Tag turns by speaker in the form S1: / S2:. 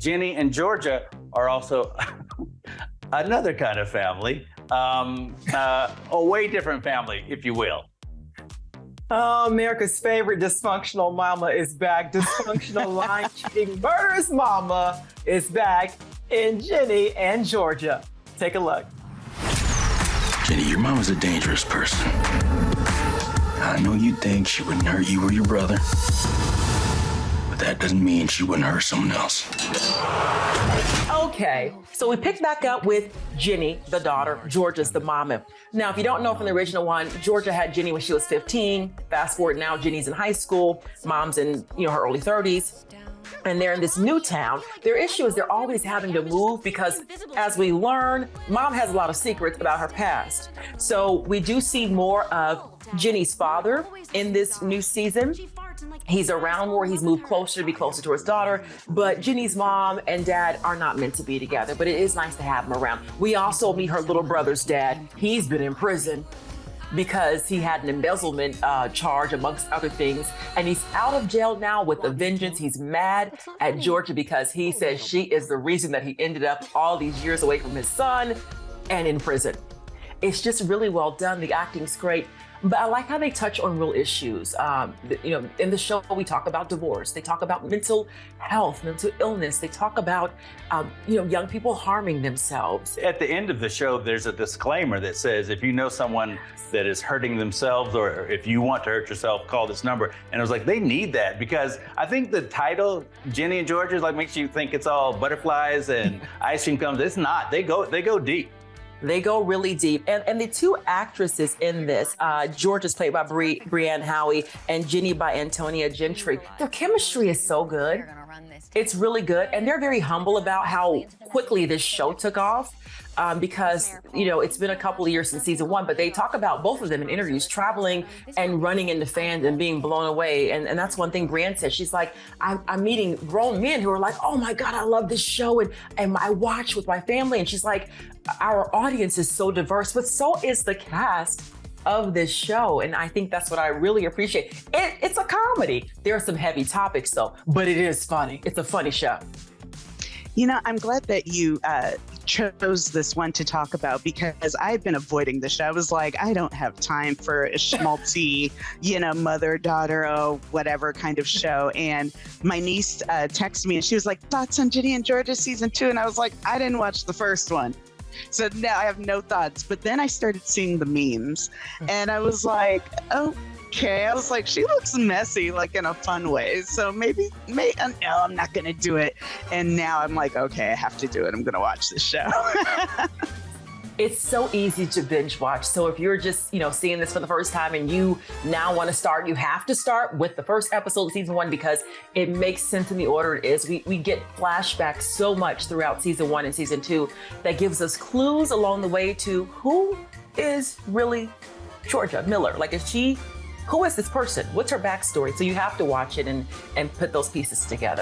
S1: Ginny and Georgia are also another kind of family, a way different family, if you will.
S2: Oh, America's favorite dysfunctional mama is back. Dysfunctional line-cheating murderous mama is back in Ginny and Georgia. Take a look.
S3: Ginny, your mama's a dangerous person. I know you think she wouldn't hurt you or your brother, but that doesn't mean she wouldn't hurt someone else.
S2: Okay, so we picked back up with Ginny, the daughter. Georgia's the mama. Now, if you don't know from the original one, Georgia had Ginny when she was 15. Fast forward now, Ginny's in high school. Mom's in, her early 30s. And they're in this new town. Their issue is they're always having to move because, as we learn, Mom has a lot of secrets about her past. So we do see more of Ginny's father in this new season. He's around more, he's moved closer to be closer to his daughter, but Ginny's mom and dad are not meant to be together, but it is nice to have them around. We also meet her little brother's dad. He's been in prison because he had an embezzlement charge, amongst other things, and he's out of jail now with a vengeance. He's mad at Georgia because he says she is the reason that he ended up all these years away from his son and in prison. It's just really well done. The acting's great. But I like how they touch on real issues. In the show, we talk about divorce. They talk about mental health, mental illness. They talk about, young people harming themselves.
S1: At the end of the show, there's a disclaimer that says, if you know someone that is hurting themselves, or if you want to hurt yourself, call this number. And I was like, they need that, because I think the title, Ginny and Georgia, makes you think it's all butterflies and ice cream cones. It's not. They go deep.
S2: They go really deep. And the two actresses in this, Georgia's played by Brianne Howie and Ginny by Antonia Gentry. Their chemistry is so good. It's really good. And they're very humble about how quickly this show took off. Because, it's been a couple of years since season one, but they talk about both of them in interviews, traveling and running into fans and being blown away. And that's one thing Brianne said. She's like, I'm meeting grown men who are like, oh my God, I love this show. And I watch with my family. And she's like, our audience is so diverse, but so is the cast of this show. And I think that's what I really appreciate. It's a comedy. There are some heavy topics though, but it is funny. It's a funny show.
S4: I'm glad that you chose this one to talk about, because I've been avoiding the show. I was like, I don't have time for a schmaltzy, mother-daughter, whatever kind of show. And my niece texted me and she was like, thoughts on Ginny and Georgia season 2? And I was like, I didn't watch the first one. So now I have no thoughts. But then I started seeing the memes and I was like, okay. I was like, she looks messy, in a fun way. So maybe, no, I'm not going to do it. And now I'm like, okay, I have to do it. I'm going to watch this show.
S2: It's so easy to binge watch. So if you're just, seeing this for the first time and you now want to start, you have to start with the first episode of season 1 because it makes sense in the order it is. We get flashbacks so much throughout season 1 and season 2 that gives us clues along the way to who is really Georgia Miller. Who is this person? What's her backstory? So you have to watch it and put those pieces together.